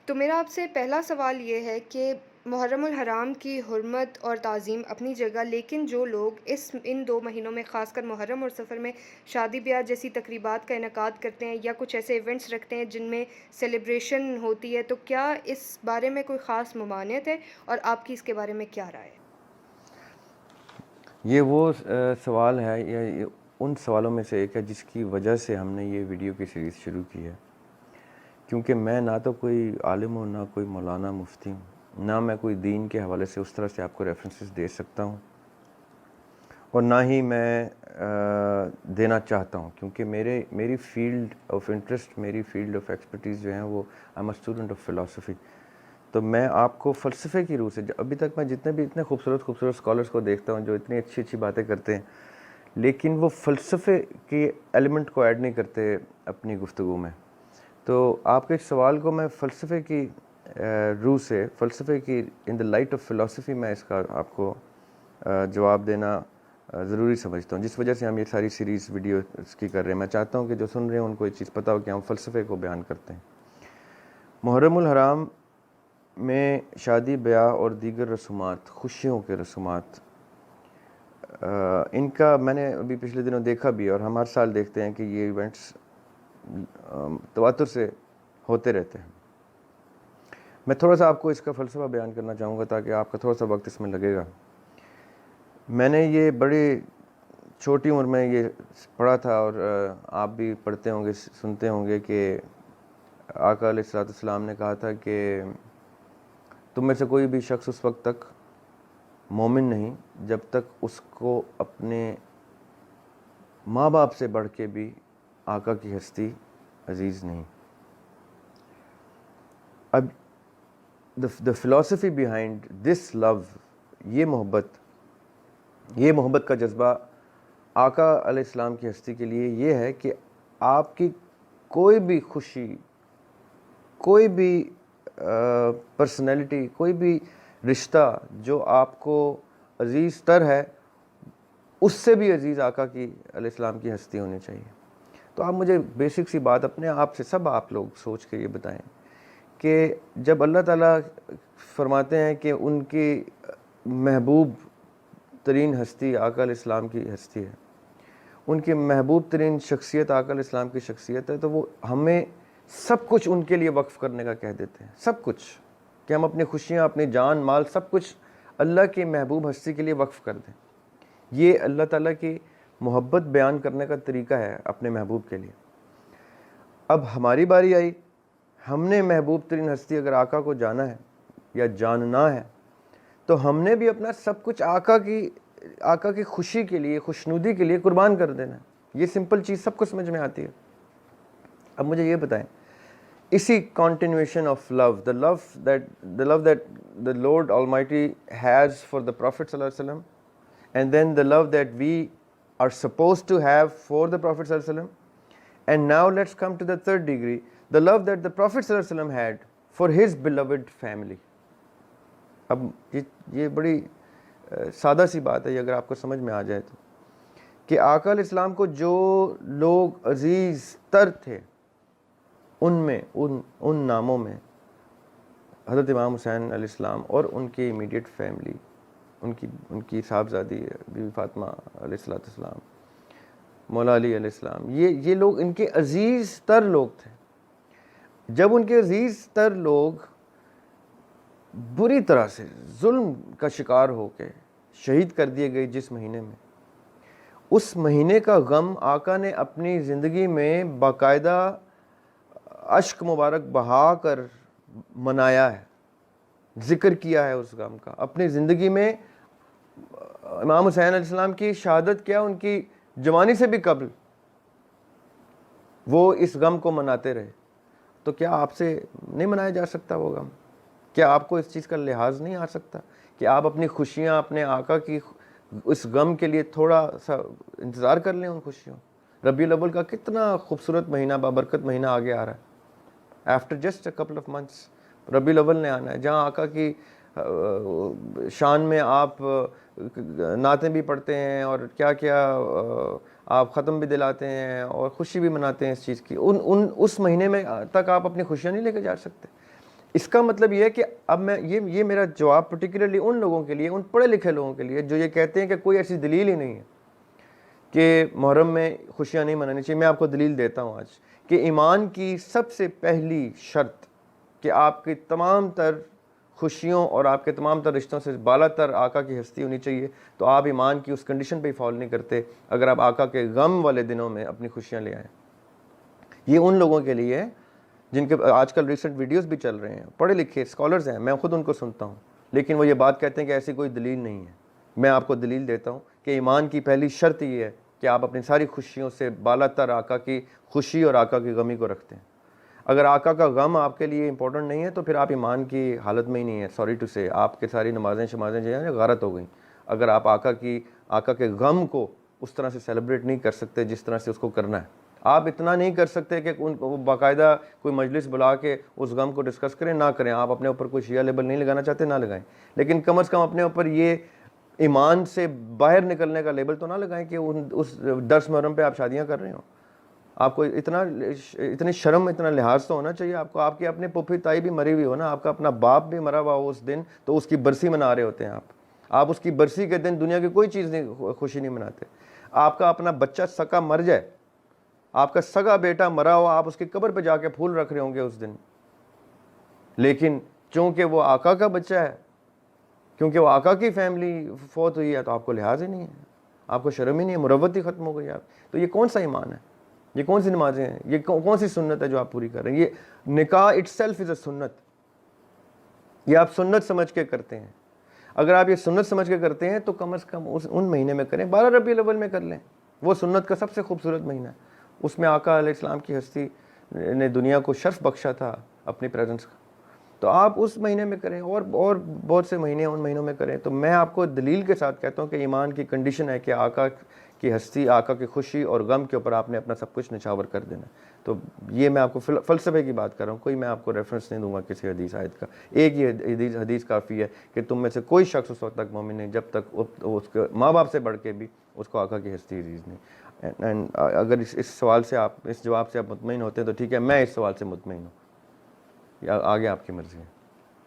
تو میرا آپ سے پہلا سوال یہ ہے کہ محرم الحرام کی حرمت اور تعظیم اپنی جگہ، لیکن جو لوگ ان 2 مہینوں میں خاص کر محرم اور سفر میں شادی بیاہ جیسی تقریبات کا انعقاد کرتے ہیں یا کچھ ایسے ایونٹس رکھتے ہیں جن میں سیلیبریشن ہوتی ہے، تو کیا اس بارے میں کوئی خاص ممانعت ہے اور آپ کی اس کے بارے میں کیا رائے ہے؟ یہ وہ سوال ہے یا یہ ان سوالوں میں سے ایک ہے جس کی وجہ سے ہم نے یہ ویڈیو کی سیریز شروع کی ہے، کیونکہ میں نہ تو کوئی عالم ہوں، نہ کوئی مولانا مفتی ہوں، نہ میں کوئی دین کے حوالے سے اس طرح سے آپ کو ریفرنسز دے سکتا ہوں، اور نہ ہی میں دینا چاہتا ہوں، کیونکہ میری فیلڈ آف انٹرسٹ، میری فیلڈ آف ایکسپرٹیز جو ہیں وہ I am a student of philosophy. تو میں آپ کو فلسفے کی روح سے، ابھی تک میں اتنے خوبصورت اسکالرس کو دیکھتا ہوں جو اتنی اچھی باتیں کرتے ہیں، لیکن وہ فلسفے کے ایلیمنٹ کو ایڈ نہیں کرتے اپنی گفتگو میں. تو آپ کے اس سوال کو میں فلسفے کی روح سے، فلسفے کی ان دا لائٹ آف فلاسفی میں اس کا آپ کو جواب دینا ضروری سمجھتا ہوں، جس وجہ سے ہم یہ ساری سیریز ویڈیو اس کی کر رہے ہیں. میں چاہتا ہوں کہ جو سن رہے ہیں ان کو یہ چیز پتہ ہو کہ ہم فلسفے کو بیان کرتے ہیں. محرم الحرام میں شادی بیاہ اور دیگر رسومات، خوشیوں کے رسومات، ان کا میں نے ابھی پچھلے دنوں دیکھا بھی، اور ہم ہر سال دیکھتے ہیں کہ یہ ایونٹس تواتر سے ہوتے رہتے ہیں. میں تھوڑا سا آپ کو اس کا فلسفہ بیان کرنا چاہوں گا تاکہ آپ کا تھوڑا سا وقت اس میں لگے گا. میں نے یہ بڑی چھوٹی عمر میں یہ پڑھا تھا، اور آپ بھی پڑھتے ہوں گے، سنتے ہوں گے کہ آقا علیہ السلام نے کہا تھا کہ تم میں سے کوئی بھی شخص اس وقت تک مومن نہیں جب تک اس کو اپنے ماں باپ سے بڑھ کے بھی آقا کی ہستی عزیز نہیں. اب the philosophy behind this love، یہ محبت کا جذبہ آقا علیہ السلام کی ہستی کے لیے یہ ہے کہ آپ کی کوئی بھی خوشی، کوئی بھی پرسنالٹی، کوئی بھی رشتہ جو آپ کو عزیز تر ہے، اس سے بھی عزیز آقا کی علیہ السلام کی ہستی ہونی چاہیے. تو آپ مجھے بیسک سی بات اپنے آپ سے، سب آپ لوگ سوچ کے یہ بتائیں کہ جب اللہ تعالیٰ فرماتے ہیں کہ ان کی محبوب ترین ہستی آقا علیہ السلام کی ہستی ہے، ان کی محبوب ترین شخصیت آقا علیہ السلام کی شخصیت ہے، تو وہ ہمیں سب کچھ ان کے لیے وقف کرنے کا کہہ دیتے ہیں. سب کچھ، کہ ہم اپنی خوشیاں، اپنی جان مال، سب کچھ اللہ کی محبوب ہستی کے لیے وقف کر دیں. یہ اللہ تعالیٰ کی محبت بیان کرنے کا طریقہ ہے اپنے محبوب کے لیے. اب ہماری باری آئی، ہم نے محبوب ترین ہستی اگر آقا کو جانا ہے یا جاننا ہے، تو ہم نے بھی اپنا سب کچھ آقا کی خوشی کے لیے، خوشنودی کے لیے قربان کر دینا ہے. یہ سمپل چیز سب کو سمجھ میں آتی ہے. اب مجھے یہ بتائیں، اسی continuation of love, the love that the Lord Almighty has for the Prophet صلی اللہ علیہ وسلم، and then the love that we are supposed to have for the Prophet صلی اللہ علیہ وسلم. And now let's come to the third degree, the love that the Prophet صلی اللہ علیہ وسلم had for his beloved family. اب یہ بڑی سادہ سی بات ہے، یہ اگر آپ کو سمجھ میں آ جائے تو، کہ آقا علیہ السلام کو جو لوگ عزیز تر تھے، ان میں ان ناموں میں حضرت امام حسین علیہ السلام اور ان کی امیڈیٹ فیملی، ان کی صاحبزادی بی بی فاطمہ علیہ السلام، مولا علی علیہ السلام، یہ لوگ ان کے عزیز تر لوگ تھے. جب ان کے عزیز تر لوگ بری طرح سے ظلم کا شکار ہو کے شہید کر دیے گئے جس مہینے میں، اس مہینے کا غم آقا نے اپنی زندگی میں باقاعدہ اشک مبارک بہا کر منایا ہے، ذکر کیا ہے اس غم کا اپنی زندگی میں. امام حسین علیہ السلام کی شہادت کیا، ان کی جوانی سے بھی قبل وہ اس غم کو مناتے رہے. تو کیا آپ سے نہیں منایا جا سکتا وہ غم؟ کیا آپ کو اس چیز کا لحاظ نہیں آ سکتا کہ آپ اپنی خوشیاں، اپنے آقا کی اس غم کے لیے تھوڑا سا انتظار کر لیں ان خوشیوں؟ ربیع الاول کا کتنا خوبصورت مہینہ، بابرکت مہینہ آگے آ رہا ہے. After just a couple of months ربیع الاول نے آنا ہے، جہاں آقا کی شان میں آپ نعتیں بھی پڑھتے ہیں اور کیا کیا آپ ختم بھی دلاتے ہیں اور خوشی بھی مناتے ہیں اس چیز کی. اس مہینے میں تک آپ اپنی خوشیاں نہیں لے کے جا سکتے. اس کا مطلب یہ ہے کہ اب میں یہ میرا جواب پرٹیکولرلی ان لوگوں کے لیے، ان پڑھے لکھے لوگوں کے لیے جو یہ کہتے ہیں کہ کوئی ایسی دلیل ہی نہیں ہے کہ محرم میں خوشیاں نہیں منانی چاہیے. میں آپ کو دلیل دیتا ہوں آج کہ ایمان کی سب سے پہلی شرط کہ آپ کی تمام تر خوشیوں اور آپ کے تمام تر رشتوں سے بالا تر آقا کی ہستی ہونی چاہیے. تو آپ ایمان کی اس کنڈیشن پہ ہی فالو نہیں کرتے اگر آپ آقا کے غم والے دنوں میں اپنی خوشیاں لے آئیں. یہ ان لوگوں کے لیے ہے جن کے آج کل ریسنٹ ویڈیوز بھی چل رہے ہیں، پڑھے لکھے اسکالرز ہیں، میں خود ان کو سنتا ہوں، لیکن وہ یہ بات کہتے ہیں کہ ایسی کوئی دلیل نہیں ہے. میں آپ کو دلیل دیتا ہوں کہ ایمان کی پہلی شرط یہ ہے کہ آپ اپنی ساری خوشیوں سے بالا تر آقا کی خوشی اور آقا کی غمی کو رکھتے ہیں. اگر آقا کا غم آپ کے لیے امپورٹنٹ نہیں ہے تو پھر آپ ایمان کی حالت میں ہی نہیں ہے. سوری ٹو سے آپ کے ساری نمازیں شمازیں جو ہیں غارت ہو گئیں اگر آپ آقا کے غم کو اس طرح سے سیلیبریٹ نہیں کر سکتے جس طرح سے اس کو کرنا ہے. آپ اتنا نہیں کر سکتے کہ ان کو باقاعدہ کوئی مجلس بلا کے اس غم کو ڈسکس کریں، نہ کریں. آپ اپنے اوپر کوئی شیعہ لیبل نہیں لگانا چاہتے، نہ لگائیں، لیکن کم از کم اپنے اوپر یہ ایمان سے باہر نکلنے کا لیبل تو نہ لگائیں کہ اس درس محرم پہ آپ شادیاں کر رہے ہوں. آپ کو اتنی شرم، اتنا لحاظ تو ہونا چاہیے آپ کو. آپ کی اپنے پھوپھی تائی بھی مری ہوئی ہو نا، آپ کا اپنا باپ بھی مرا ہوا ہو اس دن، تو اس کی برسی منا رہے ہوتے ہیں آپ اس کی برسی کے دن دنیا کی کوئی چیز نہیں، خوشی نہیں مناتے. آپ کا اپنا بچہ سکا مر جائے، آپ کا سگا بیٹا مرا ہوا، آپ اس کی قبر پہ جا کے پھول رکھ رہے ہوں گے اس دن. لیکن چونکہ وہ آقا کا بچہ ہے، کیونکہ وہ آقا کی فیملی فوت ہوئی ہے، تو آپ کو لحاظ ہی نہیں ہے، آپ کو شرم ہی نہیں ہے، مروت ہی ختم ہو گئی آپ. تو یہ کون سا ایمان ہے؟ یہ کون سی نمازیں ہیں؟ یہ کون سی سنت ہے جو آپ پوری کر رہے ہیں؟ یہ نکاح اٹ سیلف از اے سنت. یہ آپ سنت سمجھ کے کرتے ہیں. اگر آپ یہ سنت سمجھ کے کرتے ہیں تو کم از کم ان مہینے میں کریں. 12 ربیع الاول میں کر لیں، وہ سنت کا سب سے خوبصورت مہینہ ہے. اس میں آقا علیہ السلام کی ہستی نے دنیا کو شرف بخشا تھا اپنی پریزنس کا. تو آپ اس مہینے میں کریں، اور بہت سے مہینے ان مہینوں میں کریں. تو میں آپ کو دلیل کے ساتھ کہتا ہوں کہ ایمان کی کنڈیشن ہے کہ آقا کی ہستی، آقا کی خوشی اور غم کے اوپر آپ نے اپنا سب کچھ نچھاور کر دینا. تو یہ میں آپ کو فلسفے کی بات کر رہا ہوں، کوئی میں آپ کو ریفرنس نہیں دوں گا کسی حدیث آیت کا. ایک ہی حدیث کافی ہے کہ تم میں سے کوئی شخص اس وقت تک مومن نہیں جب تک اس کے ماں باپ سے بڑھ کے بھی اس کو آقا کی ہستی عزیز نہیں. اینڈ اگر اس سوال سے اس جواب سے آپ مطمئن ہوتے ہیں تو ٹھیک ہے، میں اس سوال سے مطمئن ہوں. آگے آپ کی مرضی ہے.